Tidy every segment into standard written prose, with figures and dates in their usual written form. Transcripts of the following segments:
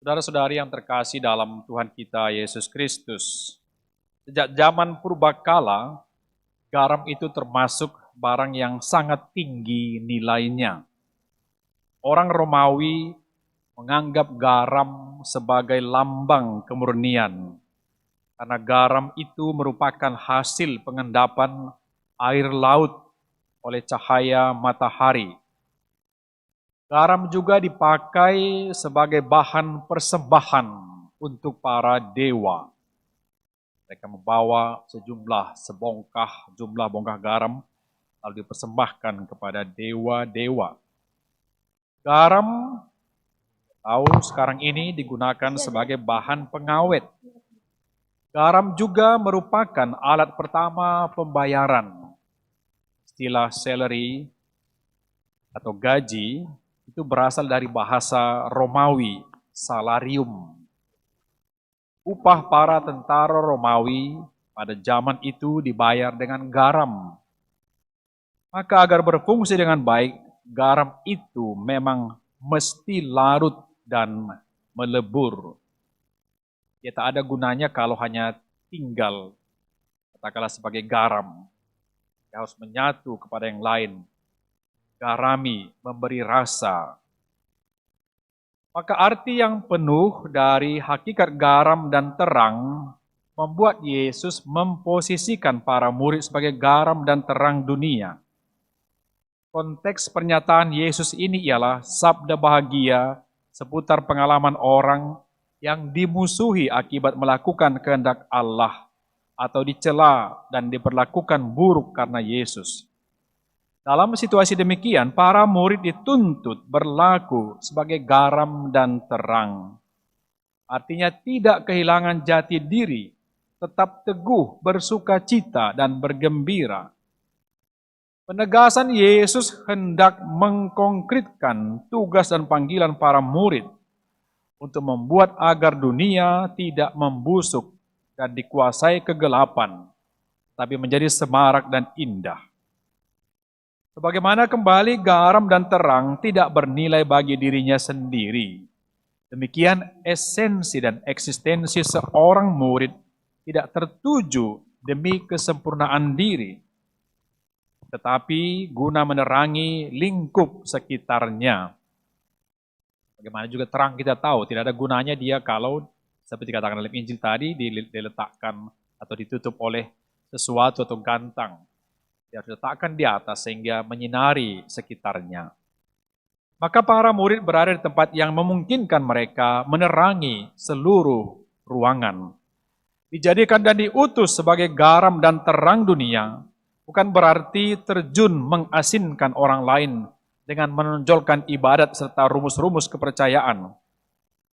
Saudara-saudari yang terkasih dalam Tuhan kita Yesus Kristus, sejak zaman purbakala, garam itu termasuk barang yang sangat tinggi nilainya. Orang Romawi menganggap garam sebagai lambang kemurnian, karena garam itu merupakan hasil pengendapan air laut oleh cahaya matahari. Garam juga dipakai sebagai bahan persembahan untuk para dewa. Mereka membawa jumlah bongkah garam, lalu dipersembahkan kepada dewa-dewa. Garam, sekarang ini digunakan sebagai bahan pengawet. Garam juga merupakan alat pertama pembayaran. Istilah salary atau gaji itu berasal dari bahasa Romawi, salarium. Upah para tentara Romawi pada zaman itu dibayar dengan garam. Maka agar berfungsi dengan baik, garam itu memang mesti larut dan melebur. Ya, tak ada gunanya kalau hanya tinggal, katakanlah sebagai garam. Ya, harus menyatu kepada yang lain. Garami, memberi rasa. Maka arti yang penuh dari hakikat garam dan terang membuat Yesus memposisikan para murid sebagai garam dan terang dunia. Konteks pernyataan Yesus ini ialah sabda bahagia seputar pengalaman orang yang dimusuhi akibat melakukan kehendak Allah atau dicela dan diperlakukan buruk karena Yesus. Dalam situasi demikian, para murid dituntut berlaku sebagai garam dan terang. Artinya tidak kehilangan jati diri, tetap teguh, bersuka cita, dan bergembira. Penegasan Yesus hendak mengkonkretkan tugas dan panggilan para murid untuk membuat agar dunia tidak membusuk dan dikuasai kegelapan, tapi menjadi semarak dan indah. Sebagaimana kembali garam dan terang tidak bernilai bagi dirinya sendiri, demikian esensi dan eksistensi seorang murid tidak tertuju demi kesempurnaan diri, tetapi guna menerangi lingkup sekitarnya. Bagaimana juga terang kita tahu, tidak ada gunanya dia kalau, seperti katakan dalam Injil tadi, diletakkan atau ditutup oleh sesuatu atau gantang. Dia harus letakkan di atas sehingga menyinari sekitarnya. Maka para murid berada di tempat yang memungkinkan mereka menerangi seluruh ruangan. Dijadikan dan diutus sebagai garam dan terang dunia, bukan berarti terjun mengasinkan orang lain dengan menonjolkan ibadat serta rumus-rumus kepercayaan.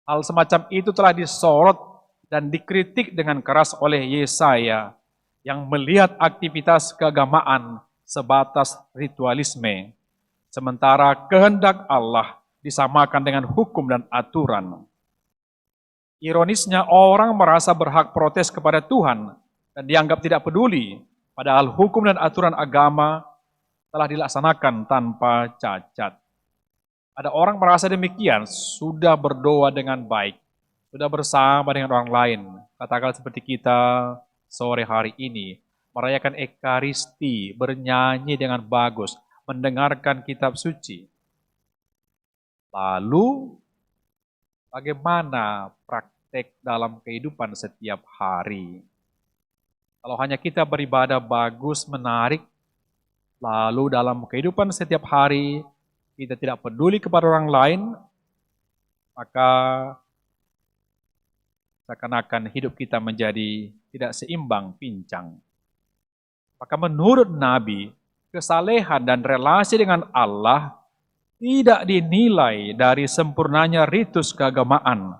Hal semacam itu telah disorot dan dikritik dengan keras oleh Yesaya, yang melihat aktivitas keagamaan sebatas ritualisme, sementara kehendak Allah disamakan dengan hukum dan aturan. Ironisnya, orang merasa berhak protes kepada Tuhan dan dianggap tidak peduli, padahal hukum dan aturan agama telah dilaksanakan tanpa cacat. Ada orang merasa demikian, sudah berdoa dengan baik, sudah bersama dengan orang lain. Katakanlah seperti kita sore hari ini, merayakan Ekaristi, bernyanyi dengan bagus, mendengarkan kitab suci. Lalu, bagaimana praktek dalam kehidupan setiap hari? Kalau hanya kita beribadah bagus, menarik, lalu dalam kehidupan setiap hari, kita tidak peduli kepada orang lain, maka seakan-akan hidup kita menjadi tidak seimbang, pincang. Maka menurut Nabi, kesalehan dan relasi dengan Allah tidak dinilai dari sempurnanya ritus keagamaan.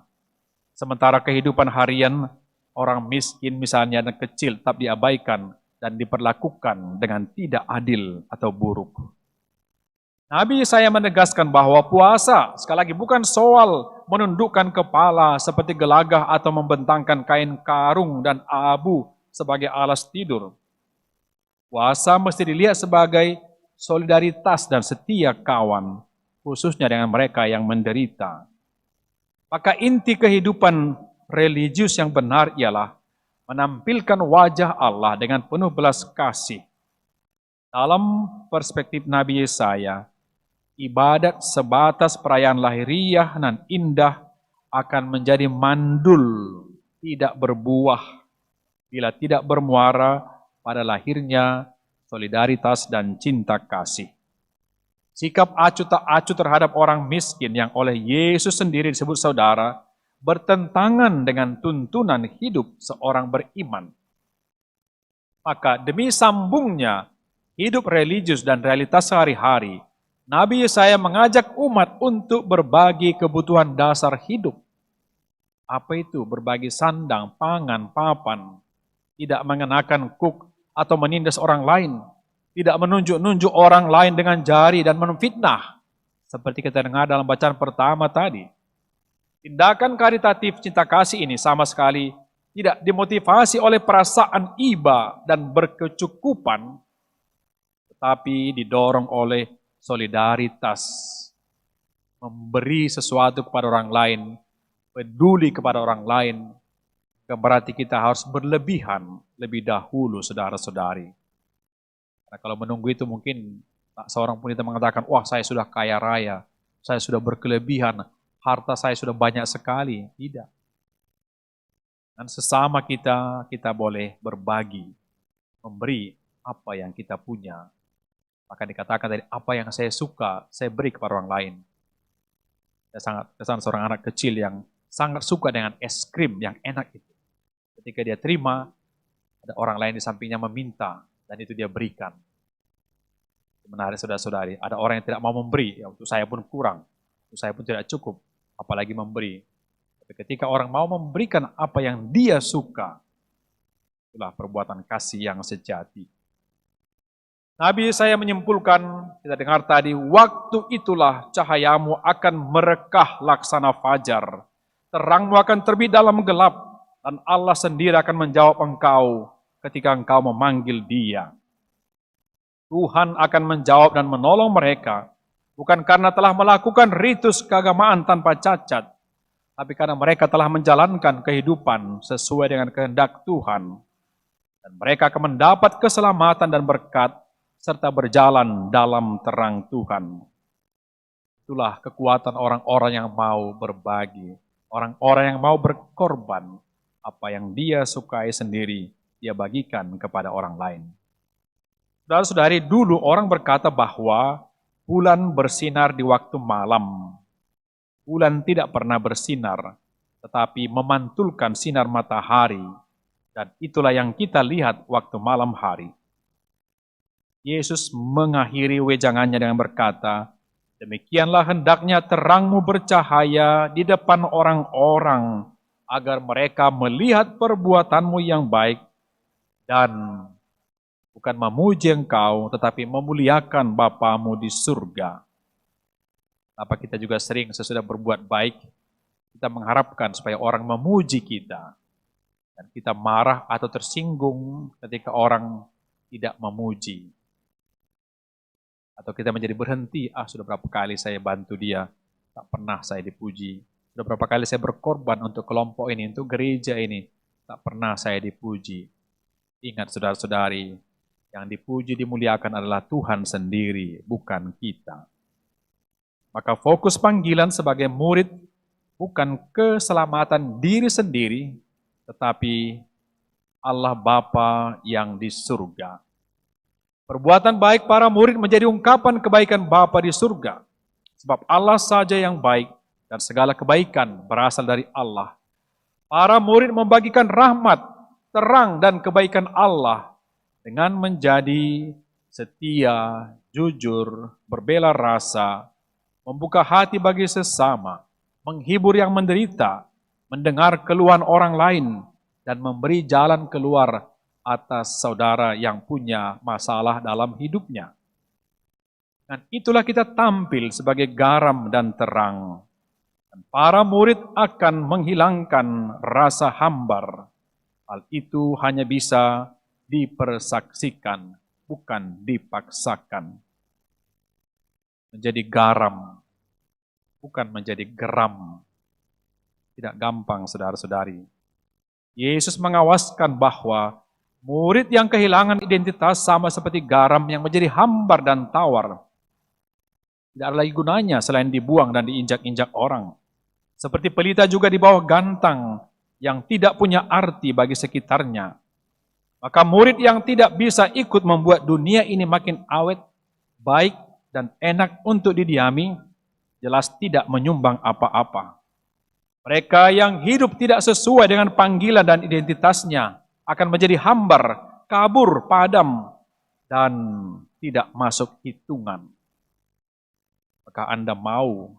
Sementara kehidupan harian orang miskin misalnya dan kecil tetap diabaikan dan diperlakukan dengan tidak adil atau buruk. Nabi saya menegaskan bahwa puasa, sekali lagi bukan soal menundukkan kepala seperti gelagah atau membentangkan kain karung dan abu sebagai alas tidur. Puasa mesti dilihat sebagai solidaritas dan setia kawan, khususnya dengan mereka yang menderita. Maka inti kehidupan religius yang benar ialah menampilkan wajah Allah dengan penuh belas kasih. Dalam perspektif Nabi Yesaya, ibadat sebatas perayaan lahiriah nan indah akan menjadi mandul, tidak berbuah, bila tidak bermuara pada lahirnya solidaritas dan cinta kasih. Sikap acuh tak acuh terhadap orang miskin yang oleh Yesus sendiri disebut saudara, bertentangan dengan tuntunan hidup seorang beriman. Maka demi sambungnya hidup religius dan realitas sehari-hari, Nabi Yesaya mengajak umat untuk berbagi kebutuhan dasar hidup. Apa itu? Berbagi sandang, pangan, papan, tidak mengenakan kuk atau menindas orang lain, tidak menunjuk-nunjuk orang lain dengan jari dan menfitnah. Seperti kita dengar dalam bacaan pertama tadi. Tindakan karitatif cinta kasih ini sama sekali tidak dimotivasi oleh perasaan iba dan berkecukupan, tetapi didorong oleh solidaritas, memberi sesuatu kepada orang lain, peduli kepada orang lain, berarti kita harus berlebihan lebih dahulu, saudara-saudari. Karena kalau menunggu itu mungkin tak seorang pun kita mengatakan, wah saya sudah kaya raya, saya sudah berkelebihan, harta saya sudah banyak sekali. Tidak. Dan sesama kita boleh berbagi, memberi apa yang kita punya. Maka dikatakan tadi, apa yang saya suka, saya beri kepada orang lain. Saya sangat seorang anak kecil yang sangat suka dengan es krim yang enak itu. Ketika dia terima, ada orang lain di sampingnya meminta, dan itu dia berikan. Menarik saudara-saudari, ada orang yang tidak mau memberi, ya untuk saya pun kurang, untuk saya pun tidak cukup, apalagi memberi. Tapi ketika orang mau memberikan apa yang dia suka, itulah perbuatan kasih yang sejati. Nabi Yesaya menyimpulkan, kita dengar tadi, waktu itulah cahayamu akan merekah laksana fajar, terangmu akan terbit dalam gelap, dan Allah sendiri akan menjawab engkau ketika engkau memanggil Dia. Tuhan akan menjawab dan menolong mereka, bukan karena telah melakukan ritus keagamaan tanpa cacat, tapi karena mereka telah menjalankan kehidupan sesuai dengan kehendak Tuhan. Dan mereka akan mendapat keselamatan dan berkat, serta berjalan dalam terang Tuhan. Itulah kekuatan orang-orang yang mau berbagi, orang-orang yang mau berkorban. Apa yang dia sukai sendiri, dia bagikan kepada orang lain. Saudara-saudari, dulu orang berkata bahwa bulan bersinar di waktu malam. Bulan tidak pernah bersinar, tetapi memantulkan sinar matahari. Dan itulah yang kita lihat waktu malam hari. Yesus mengakhiri wejangannya dengan berkata, demikianlah hendaknya terangmu bercahaya di depan orang-orang, agar mereka melihat perbuatanmu yang baik dan bukan memuji engkau, tetapi memuliakan Bapamu di surga. Apa kita juga sering sesudah berbuat baik, kita mengharapkan supaya orang memuji kita. Dan kita marah atau tersinggung ketika orang tidak memuji. Atau kita menjadi berhenti, sudah berapa kali saya bantu dia, tak pernah saya dipuji. Sudah berapa kali saya berkorban untuk kelompok ini, untuk gereja ini, tak pernah saya dipuji. Ingat saudara-saudari, yang dipuji dimuliakan adalah Tuhan sendiri, bukan kita. Maka fokus panggilan sebagai murid bukan keselamatan diri sendiri, tetapi Allah Bapa yang di surga. Perbuatan baik para murid menjadi ungkapan kebaikan Bapa di surga. Sebab Allah saja yang baik, dan segala kebaikan berasal dari Allah. Para murid membagikan rahmat, terang, dan kebaikan Allah dengan menjadi setia, jujur, berbela rasa, membuka hati bagi sesama, menghibur yang menderita, mendengar keluhan orang lain, dan memberi jalan keluar atas saudara yang punya masalah dalam hidupnya. Dan itulah kita tampil sebagai garam dan terang. Dan para murid akan menghilangkan rasa hambar. Hal itu hanya bisa dipersaksikan, bukan dipaksakan. Menjadi garam, bukan menjadi geram. tidak gampang, saudara-saudari. Yesus mengawaskan bahwa murid yang kehilangan identitas sama seperti garam yang menjadi hambar dan tawar. Tidak ada lagi gunanya selain dibuang dan diinjak-injak orang. Seperti pelita juga di bawah gantang yang tidak punya arti bagi sekitarnya. Maka murid yang tidak bisa ikut membuat dunia ini makin awet, baik, dan enak untuk didiami, jelas tidak menyumbang apa-apa. Mereka yang hidup tidak sesuai dengan panggilan dan identitasnya akan menjadi hambar, kabur, padam, dan tidak masuk hitungan. Maka Anda mau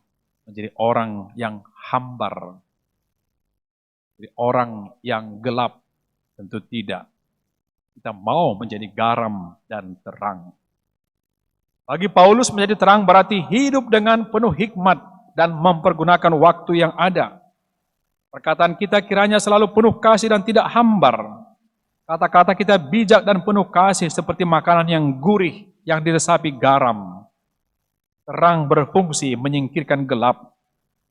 menjadi orang yang hambar, menjadi orang yang gelap? Tentu tidak. Kita mau menjadi garam dan terang. Bagi Paulus menjadi terang berarti hidup dengan penuh hikmat dan mempergunakan waktu yang ada. Perkataan kita kiranya selalu penuh kasih dan tidak hambar. Kata-kata kita bijak dan penuh kasih seperti makanan yang gurih yang diresapi garam. Terang berfungsi menyingkirkan gelap,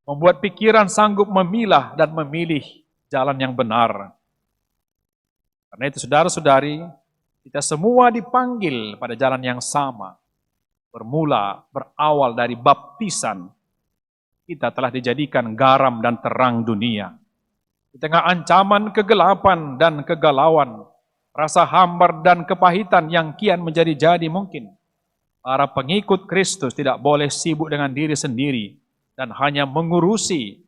membuat pikiran sanggup memilah dan memilih jalan yang benar. Karena itu saudara-saudari, kita semua dipanggil pada jalan yang sama. Berawal dari baptisan, kita telah dijadikan garam dan terang dunia. Di tengah ancaman kegelapan dan kegalauan, rasa hambar dan kepahitan yang kian menjadi-jadi mungkin, para pengikut Kristus tidak boleh sibuk dengan diri sendiri dan hanya mengurusi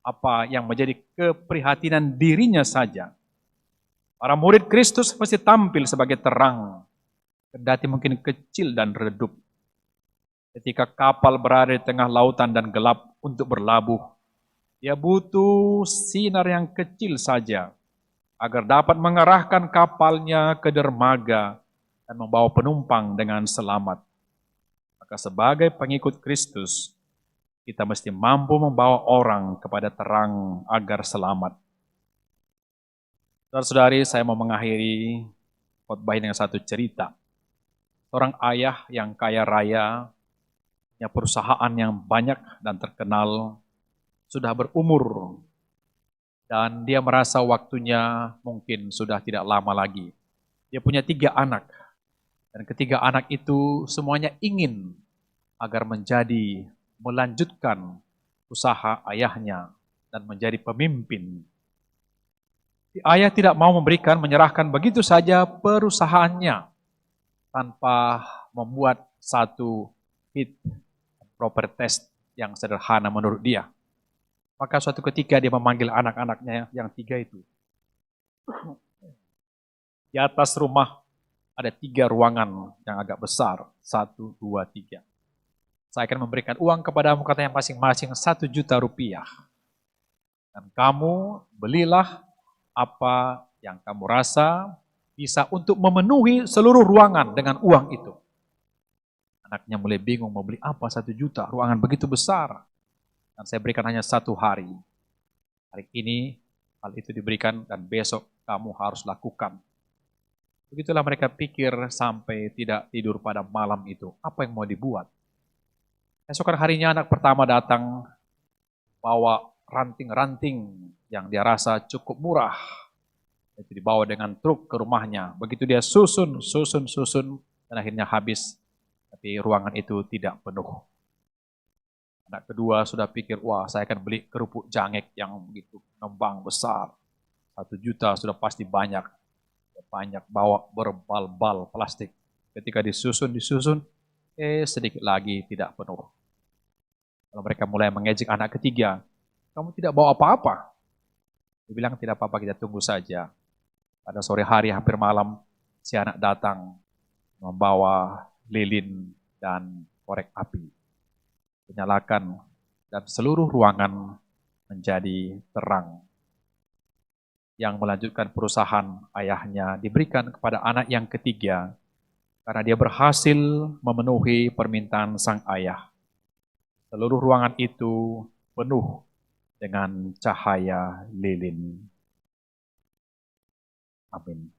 apa yang menjadi keprihatinan dirinya saja. Para murid Kristus mesti tampil sebagai terang, kendati mungkin kecil dan redup. Ketika kapal berada di tengah lautan dan gelap untuk berlabuh, dia butuh sinar yang kecil saja agar dapat mengarahkan kapalnya ke dermaga dan membawa penumpang dengan selamat. Maka sebagai pengikut Kristus, kita mesti mampu membawa orang kepada terang agar selamat. Saudara-saudari, saya mau mengakhiri khotbah dengan satu cerita. Seorang ayah yang kaya raya, punya perusahaan yang banyak dan terkenal, sudah berumur, dan dia merasa waktunya mungkin sudah tidak lama lagi. Dia punya 3 anak, dan ketiga anak itu semuanya ingin agar melanjutkan usaha ayahnya dan menjadi pemimpin. Ayah tidak mau menyerahkan begitu saja perusahaannya tanpa membuat satu fit and proper test yang sederhana menurut dia. Maka suatu ketika dia memanggil anak-anaknya yang 3 itu. Di atas rumah ada 3 ruangan yang agak besar. 1, 2, 3. Saya akan memberikan uang kepadamu, katanya masing-masing 1 juta rupiah. Dan kamu belilah apa yang kamu rasa bisa untuk memenuhi seluruh ruangan dengan uang itu. Anaknya mulai bingung mau beli apa 1 juta, ruangan begitu besar. Dan saya berikan hanya 1 hari. Hari ini hal itu diberikan dan besok kamu harus lakukan. Begitulah mereka pikir sampai tidak tidur pada malam itu. Apa yang mau dibuat? Esokan harinya anak pertama datang bawa ranting-ranting yang dia rasa cukup murah. Itu dibawa dengan truk ke rumahnya. Begitu dia susun, dan akhirnya habis. Tapi ruangan itu tidak penuh. Anak kedua sudah pikir, wah saya akan beli kerupuk jangek yang begitu ngembang besar. 1 juta sudah pasti banyak. Banyak bawa berbal-bal plastik. Ketika disusun, sedikit lagi tidak penuh. Kalau mereka mulai mengejek anak ketiga, kamu tidak bawa apa-apa. Dia bilang tidak apa-apa, kita tunggu saja. Pada sore hari hampir malam, si anak datang membawa lilin dan korek api. Menyalakan dan seluruh ruangan menjadi terang. Yang melanjutkan perusahaan ayahnya diberikan kepada anak yang ketiga karena dia berhasil memenuhi permintaan sang ayah. Seluruh ruangan itu penuh dengan cahaya lilin. Amin.